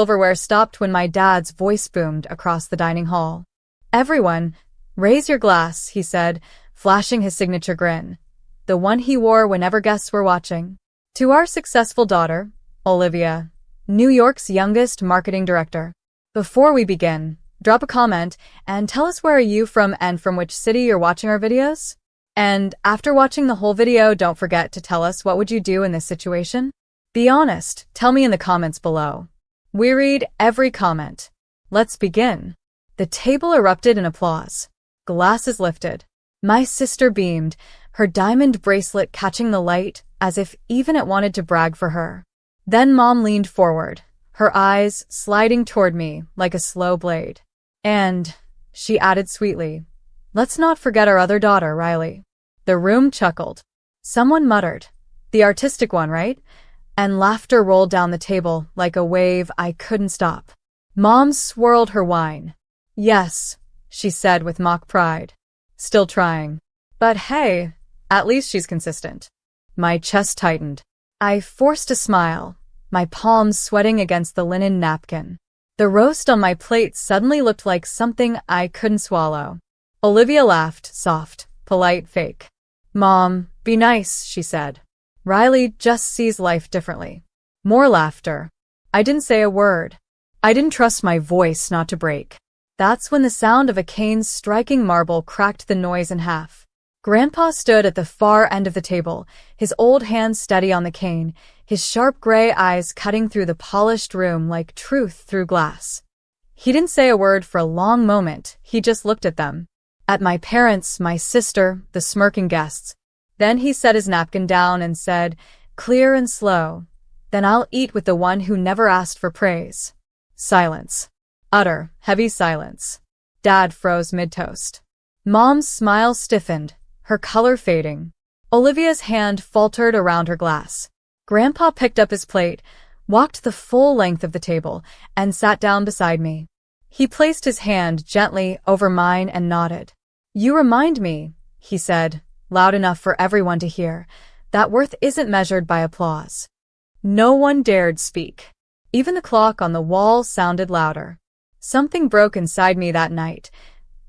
Silverware stopped when my dad's voice boomed across the dining hall. "Everyone, raise your glass," he said, flashing his signature grin, the one he wore whenever guests were watching. "To our successful daughter, Olivia, New York's youngest marketing director. Before we begin, drop a comment and tell us where are you from and from which city you're watching our videos. And after watching the whole video, don't forget to tell us what would you do in this situation. Be honest, tell me in the comments below. We read every comment. Let's begin." The table erupted in applause. Glasses lifted. My sister beamed, her diamond bracelet catching the light as if even it wanted to brag for her. Then Mom leaned forward, her eyes sliding toward me like a slow blade. "And," she added sweetly, "let's not forget our other daughter, Riley." The room chuckled. Someone muttered, "The artistic one, right?" And laughter rolled down the table like a wave I couldn't stop. Mom swirled her wine. "Yes," she said with mock pride. "Still trying. But hey, at least she's consistent." My chest tightened. I forced a smile, my palms sweating against the linen napkin. The roast on my plate suddenly looked like something I couldn't swallow. Olivia laughed, soft, polite fake. "Mom, be nice," she said. "Riley just sees life differently." More laughter. I didn't say a word. I didn't trust my voice not to break. That's when the sound of a cane striking marble cracked the noise in half. Grandpa stood at the far end of the table, his old hand steady on the cane, his sharp gray eyes cutting through the polished room like truth through glass. He didn't say a word for a long moment, he just looked at them. At my parents, my sister, the smirking guests. Then he set his napkin down and said, clear and slow, "Then I'll eat with the one who never asked for praise." Silence. Utter, heavy silence. Dad froze mid-toast. Mom's smile stiffened, her color fading. Olivia's hand faltered around her glass. Grandpa picked up his plate, walked the full length of the table, and sat down beside me. He placed his hand gently over mine and nodded. "You remind me," he said, loud enough for everyone to hear, "that worth isn't measured by applause." No one dared speak. Even the clock on the wall sounded louder. Something broke inside me that night.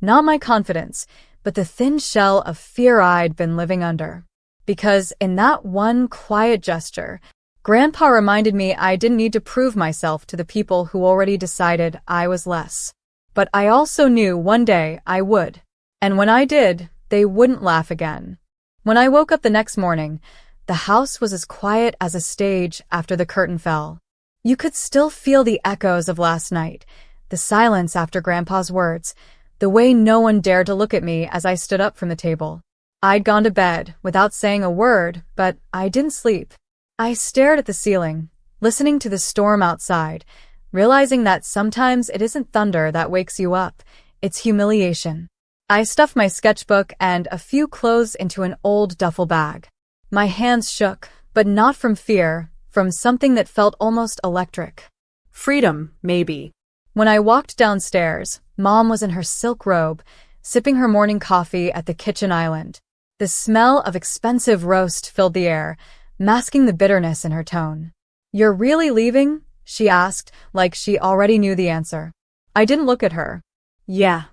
Not my confidence, but the thin shell of fear I'd been living under. Because in that one quiet gesture, Grandpa reminded me I didn't need to prove myself to the people who already decided I was less. But I also knew one day I would. And when I did, they wouldn't laugh again. When I woke up the next morning, the house was as quiet as a stage after the curtain fell. You could still feel the echoes of last night, the silence after Grandpa's words, the way no one dared to look at me as I stood up from the table. I'd gone to bed without saying a word, but I didn't sleep. I stared at the ceiling, listening to the storm outside, realizing that sometimes it isn't thunder that wakes you up, it's humiliation. I stuffed my sketchbook and a few clothes into an old duffel bag. My hands shook, but not from fear, from something that felt almost electric. Freedom, maybe. When I walked downstairs, Mom was in her silk robe, sipping her morning coffee at the kitchen island. The smell of expensive roast filled the air, masking the bitterness in her tone. "You're really leaving?" she asked, like she already knew the answer. I didn't look at her. "Yeah."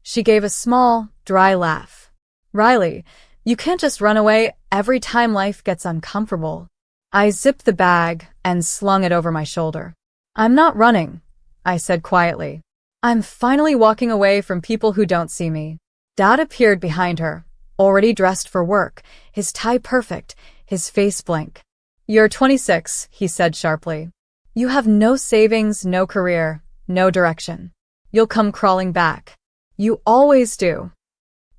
She gave a small, dry laugh. "Riley, you can't just run away every time life gets uncomfortable." I zipped the bag and slung it over my shoulder. "I'm not running," I said quietly. "I'm finally walking away from people who don't see me." Dad appeared behind her, already dressed for work, his tie perfect, his face blank. "You're 26, he said sharply. "You have no savings, no career, no direction. You'll come crawling back. You always do."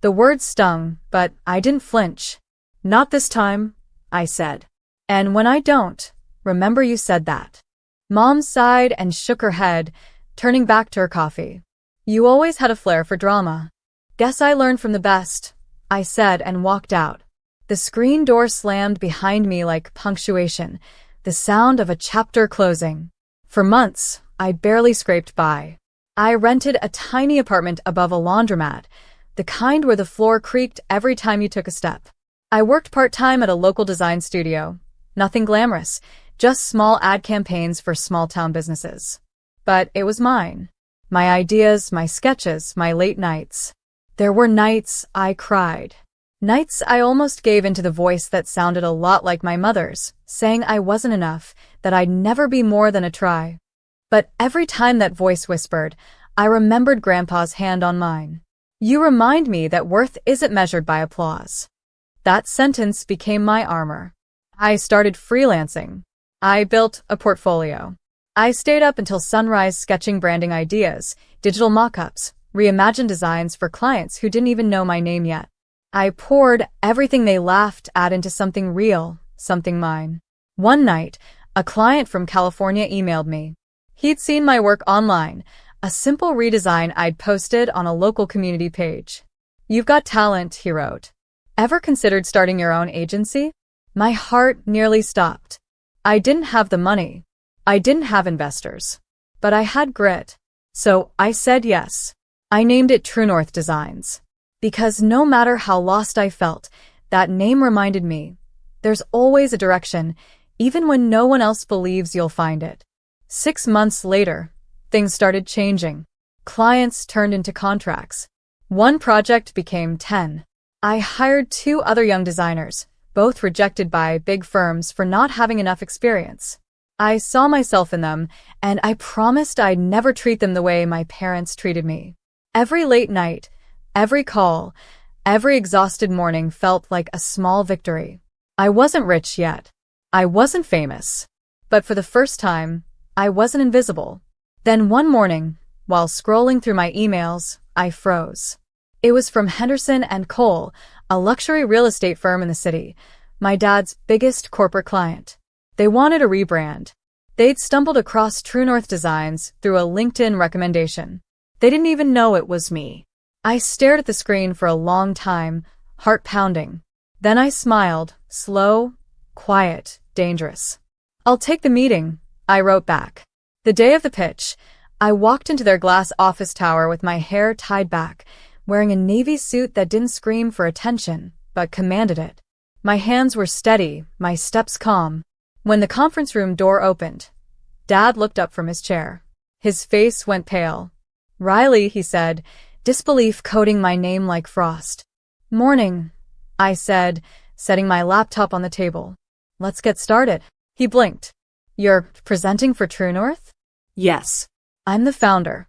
The words stung, but I didn't flinch. "Not this time," I said. "And when I don't, remember you said that." Mom sighed and shook her head, turning back to her coffee. "You always had a flair for drama." "Guess I learned from the best," I said and walked out. The screen door slammed behind me like punctuation, the sound of a chapter closing. For months, I barely scraped by. I rented a tiny apartment above a laundromat, the kind where the floor creaked every time you took a step. I worked part-time at a local design studio. Nothing glamorous, just small ad campaigns for small-town businesses. But it was mine. My ideas, my sketches, my late nights. There were nights I cried. Nights I almost gave into the voice that sounded a lot like my mother's, saying I wasn't enough, that I'd never be more than a try. But every time that voice whispered, I remembered Grandpa's hand on mine. You remind me that worth isn't measured by applause. That sentence became my armor. I started freelancing. I built a portfolio. I stayed up until sunrise sketching branding ideas, digital mock-ups, reimagined designs for clients who didn't even know my name yet. I poured everything they laughed at into something real, something mine. One night, a client from California emailed me. He'd seen my work online, a simple redesign I'd posted on a local community page. "You've got talent," he wrote. "Ever considered starting your own agency?" My heart nearly stopped. I didn't have the money. I didn't have investors. But I had grit. So I said yes. I named it True North Designs. Because no matter how lost I felt, that name reminded me, there's always a direction, even when no one else believes you'll find it. 6 months later, things started changing. Clients turned into contracts. One project became 10. I hired 2 other young designers, both rejected by big firms for not having enough experience. I saw myself in them, and I promised I'd never treat them the way my parents treated me. Every late night, every call, every exhausted morning felt like a small victory. I wasn't rich yet. I wasn't famous. But for the first time, I wasn't invisible. Then one morning, while scrolling through my emails, I froze. It was from Henderson and Cole, a luxury real estate firm in the city, my dad's biggest corporate client. They wanted a rebrand. They'd stumbled across True North Designs through a LinkedIn recommendation. They didn't even know it was me. I stared at the screen for a long time, heart pounding. Then I smiled, slow, quiet, dangerous. "I'll take the meeting," I wrote back. The day of the pitch, I walked into their glass office tower with my hair tied back, wearing a navy suit that didn't scream for attention, but commanded it. My hands were steady, my steps calm. When the conference room door opened, Dad looked up from his chair. His face went pale. "Riley," he said, disbelief coating my name like frost. "Morning," I said, setting my laptop on the table. "Let's get started." He blinked. "You're presenting for True North?" Yes. "I'm the founder."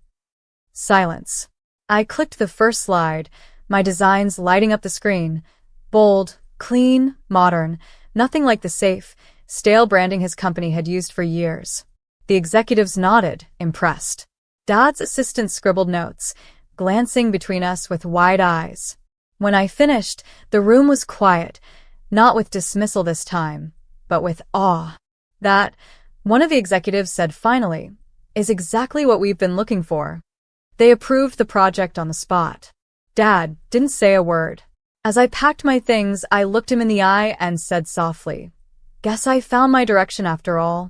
Silence. I clicked the first slide, my designs lighting up the screen. Bold, clean, modern, nothing like the safe, stale branding his company had used for years. The executives nodded, impressed. Dad's assistant scribbled notes, glancing between us with wide eyes. When I finished, the room was quiet, not with dismissal this time, but with awe. "That," one of the executives said finally, "is exactly what we've been looking for." They approved the project on the spot. Dad didn't say a word. As I packed my things, I looked him in the eye and said softly, "Guess I found my direction after all."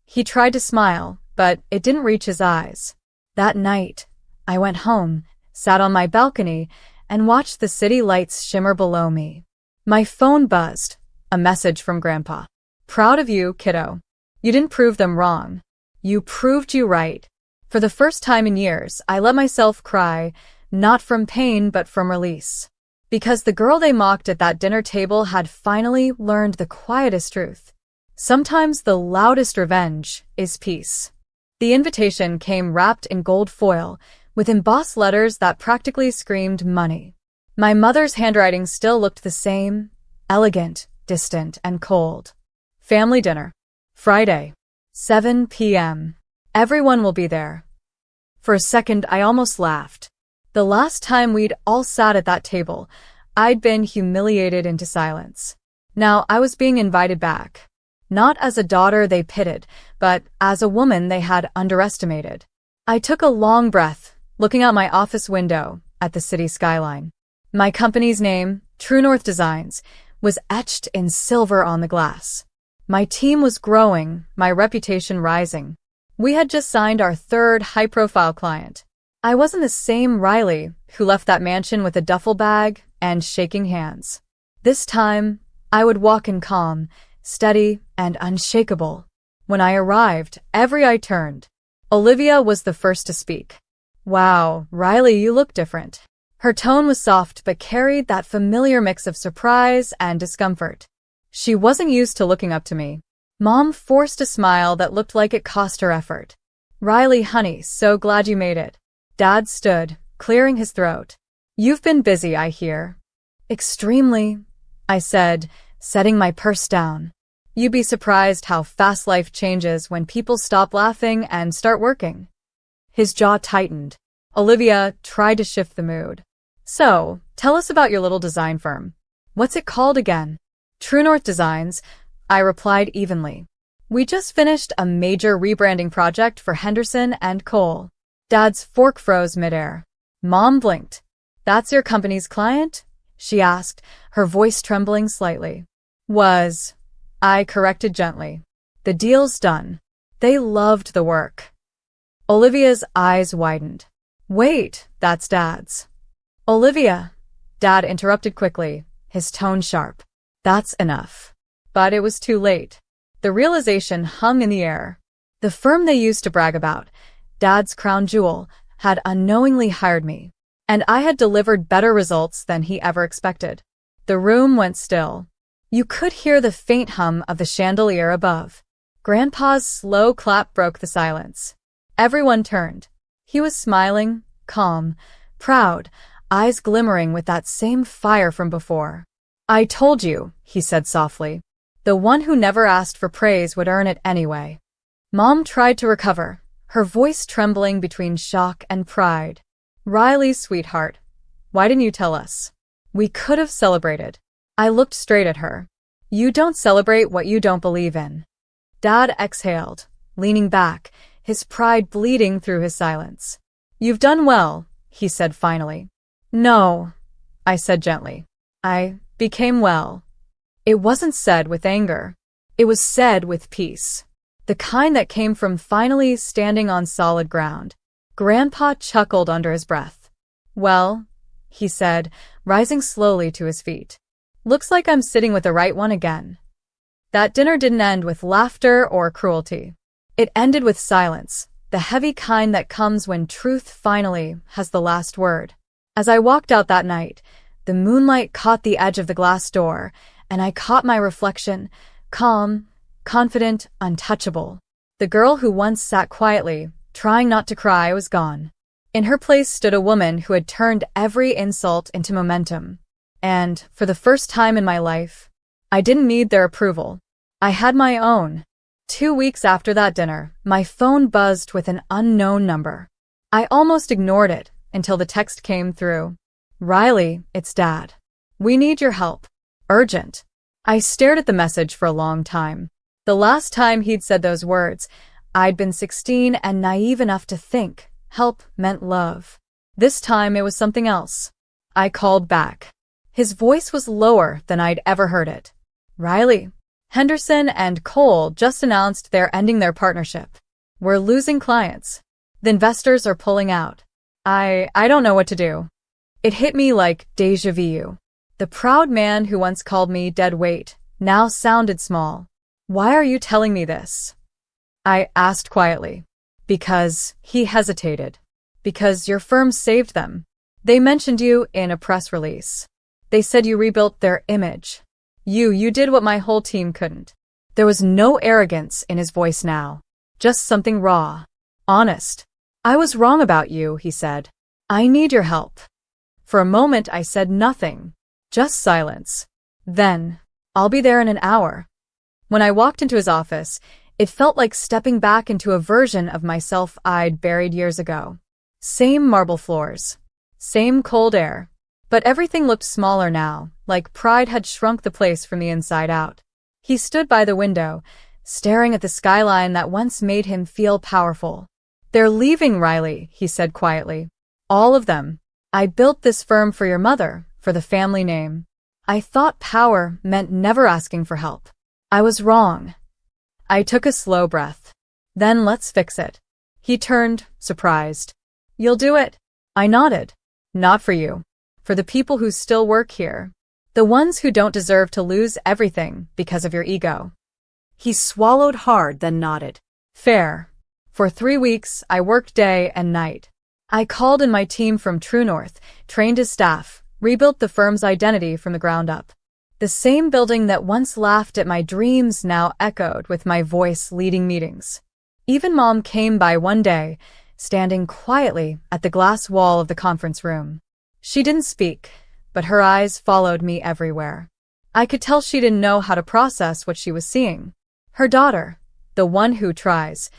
He tried to smile, but it didn't reach his eyes. That night, I went home, sat on my balcony, and watched the city lights shimmer below me. My phone buzzed, a message from Grandpa. "Proud of you, kiddo. You didn't prove them wrong. You proved you right." For the first time in years, I let myself cry, not from pain but from release. Because the girl they mocked at that dinner table had finally learned the quietest truth. Sometimes the loudest revenge is peace. The invitation came wrapped in gold foil, with embossed letters that practically screamed money. My mother's handwriting still looked the same, elegant, distant, and cold. Family dinner. Friday. 7 p.m. Everyone will be there. For a second, I almost laughed. The last time we'd all sat at that table, I'd been humiliated into silence. Now I was being invited back. Not as a daughter they pitied, but as a woman they had underestimated. I took a long breath, looking out my office window at the city skyline. My company's name, True North Designs, was etched in silver on the glass. My team was growing, my reputation rising. We had just signed our 3rd high-profile client. I wasn't the same Riley who left that mansion with a duffel bag and shaking hands. This time, I would walk in calm, steady, and unshakable. When I arrived, every eye turned. Olivia was the first to speak. Wow, Riley, you look different. Her tone was soft but carried that familiar mix of surprise and discomfort. She wasn't used to looking up to me. Mom forced a smile that looked like it cost her effort. Riley, honey, so glad you made it. Dad stood, clearing his throat. You've been busy, I hear. Extremely, I said, setting my purse down. You'd be surprised how fast life changes when people stop laughing and start working. His jaw tightened. Olivia tried to shift the mood. So, tell us about your little design firm. What's it called again? True North Designs, I replied evenly. We just finished a major rebranding project for Henderson and Cole. Dad's fork froze midair. Mom blinked. That's your company's client? She asked, her voice trembling slightly. I corrected gently. The deal's done. They loved the work. Olivia's eyes widened. Wait, that's Dad's. Olivia, Dad interrupted quickly, his tone sharp. That's enough. But it was too late. The realization hung in the air. The firm they used to brag about, Dad's crown jewel, had unknowingly hired me, and I had delivered better results than he ever expected. The room went still. You could hear the faint hum of the chandelier above. Grandpa's slow clap broke the silence. Everyone turned. He was smiling, calm, proud, eyes glimmering with that same fire from before. I told you, he said softly. The one who never asked for praise would earn it anyway. Mom tried to recover, her voice trembling between shock and pride. Riley, sweetheart, why didn't you tell us? We could have celebrated. I looked straight at her. You don't celebrate what you don't believe in. Dad exhaled, leaning back, his pride bleeding through his silence. You've done well, he said finally. No, I said gently. I became well. It wasn't said with anger. It was said with peace. The kind that came from finally standing on solid ground. Grandpa chuckled under his breath. Well, he said, rising slowly to his feet. Looks like I'm sitting with the right one again. That dinner didn't end with laughter or cruelty. It ended with silence, the heavy kind that comes when truth finally has the last word. As I walked out that night, the moonlight caught the edge of the glass door, and I caught my reflection, calm, confident, untouchable. The girl who once sat quietly, trying not to cry, was gone. In her place stood a woman who had turned every insult into momentum. And, for the first time in my life, I didn't need their approval. I had my own. 2 weeks after that dinner, my phone buzzed with an unknown number. I almost ignored it until the text came through. Riley, it's Dad. We need your help. Urgent. I stared at the message for a long time. The last time he'd said those words, I'd been 16 and naive enough to think help meant love. This time it was something else. I called back. His voice was lower than I'd ever heard it. Riley, Henderson and Cole just announced they're ending their partnership. We're losing clients. The investors are pulling out. I don't know what to do. It hit me like déjà vu. The proud man who once called me dead weight now sounded small. Why are you telling me this? I asked quietly. Because he hesitated. Because your firm saved them. They mentioned you in a press release. They said you rebuilt their image. You did what my whole team couldn't. There was no arrogance in his voice now. Just something raw. Honest. I was wrong about you, he said. I need your help. For a moment I said nothing. Just silence. Then, I'll be there in an hour. When I walked into his office, it felt like stepping back into a version of myself I'd buried years ago. Same marble floors. Same cold air. But everything looked smaller now, like pride had shrunk the place from the inside out. He stood by the window, staring at the skyline that once made him feel powerful. They're leaving, Riley, he said quietly. All of them. I built this firm for your mother, for the family name. I thought power meant never asking for help. I was wrong. I took a slow breath. Then let's fix it. He turned, surprised. You'll do it? I nodded. Not for you. For the people who still work here. The ones who don't deserve to lose everything because of your ego. He swallowed hard, then nodded. Fair. For 3 weeks, I worked day and night. I called in my team from True North, trained his staff, rebuilt the firm's identity from the ground up. The same building that once laughed at my dreams now echoed with my voice leading meetings. Even Mom came by one day, standing quietly at the glass wall of the conference room. She didn't speak, but her eyes followed me everywhere. I could tell she didn't know how to process what she was seeing. Her daughter, the one who tries,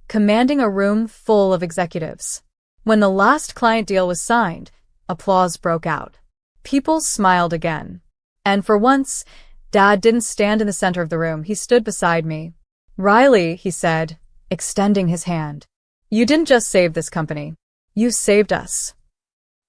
commanding a room full of executives. When the last client deal was signed, applause broke out. People smiled again. And for once, Dad didn't stand in the center of the room. He stood beside me. "Riley," he said, extending his hand. "You didn't just save this company. You saved us."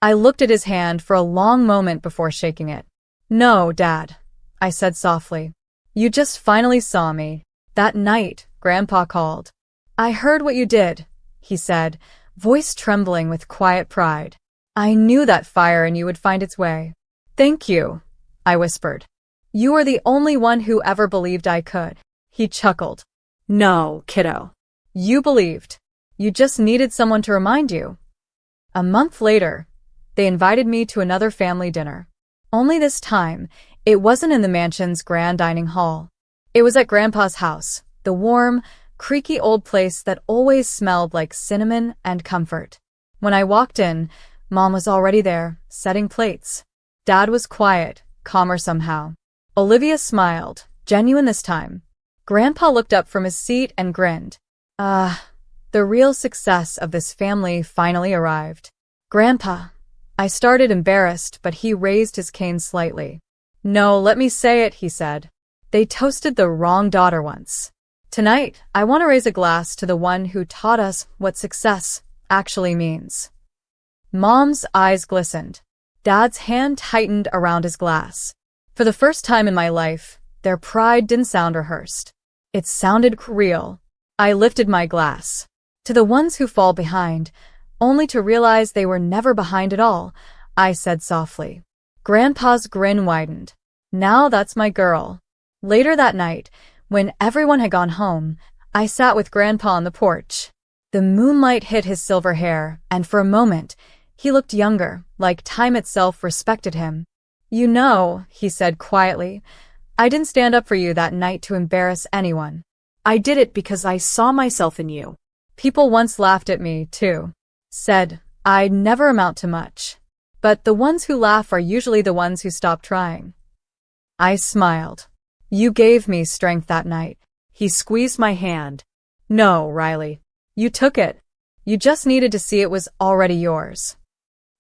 I looked at his hand for a long moment before shaking it. "No, Dad," I said softly. "You just finally saw me. That night, Grandpa called. I heard what you did," he said, voice trembling with quiet pride. "I knew that fire in you would find its way." "Thank you," I whispered. "You are the only one who ever believed I could." He chuckled. "No, kiddo. You believed. You just needed someone to remind you." A month later, they invited me to another family dinner. Only this time, it wasn't in the mansion's grand dining hall. It was at Grandpa's house, the warm, creaky old place that always smelled like cinnamon and comfort. When I walked in, Mom was already there, setting plates. Dad was quiet, calmer somehow. Olivia smiled, genuine this time. Grandpa looked up from his seat and grinned. The real success of this family finally arrived. "Grandpa," I started, embarrassed, but he raised his cane slightly. "No, let me say it," he said. "They toasted the wrong daughter once. Tonight, I want to raise a glass to the one who taught us what success actually means." Mom's eyes glistened. Dad's hand tightened around his glass. For the first time in my life, their pride didn't sound rehearsed. It sounded real. I lifted my glass. "To the ones who fall behind, only to realize they were never behind at all," I said softly. Grandpa's grin widened. "Now that's my girl." Later that night, when everyone had gone home, I sat with Grandpa on the porch. The moonlight hit his silver hair, and for a moment, he looked younger, like time itself respected him. "You know," he said quietly, "I didn't stand up for you that night to embarrass anyone. I did it because I saw myself in you. People once laughed at me, too. Said I'd never amount to much. But the ones who laugh are usually the ones who stop trying." I smiled. "You gave me strength that night." He squeezed my hand. "No, Riley. You took it. You just needed to see it was already yours."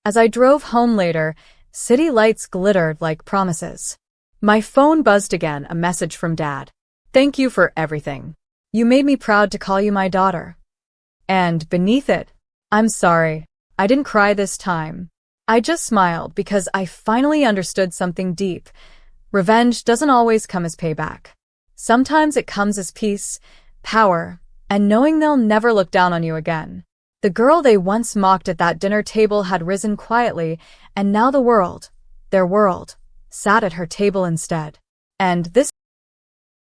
As I drove home later, city lights glittered like promises. My phone buzzed again, a message from Dad. "Thank you for everything. You made me proud to call you my daughter." And beneath it, "I'm sorry. I didn't cry this time." I just smiled because I finally understood something deep. Revenge doesn't always come as payback. Sometimes it comes as peace, power, and knowing they'll never look down on you again. The girl they once mocked at that dinner table had risen quietly, and now the world, their world, sat at her table instead. And this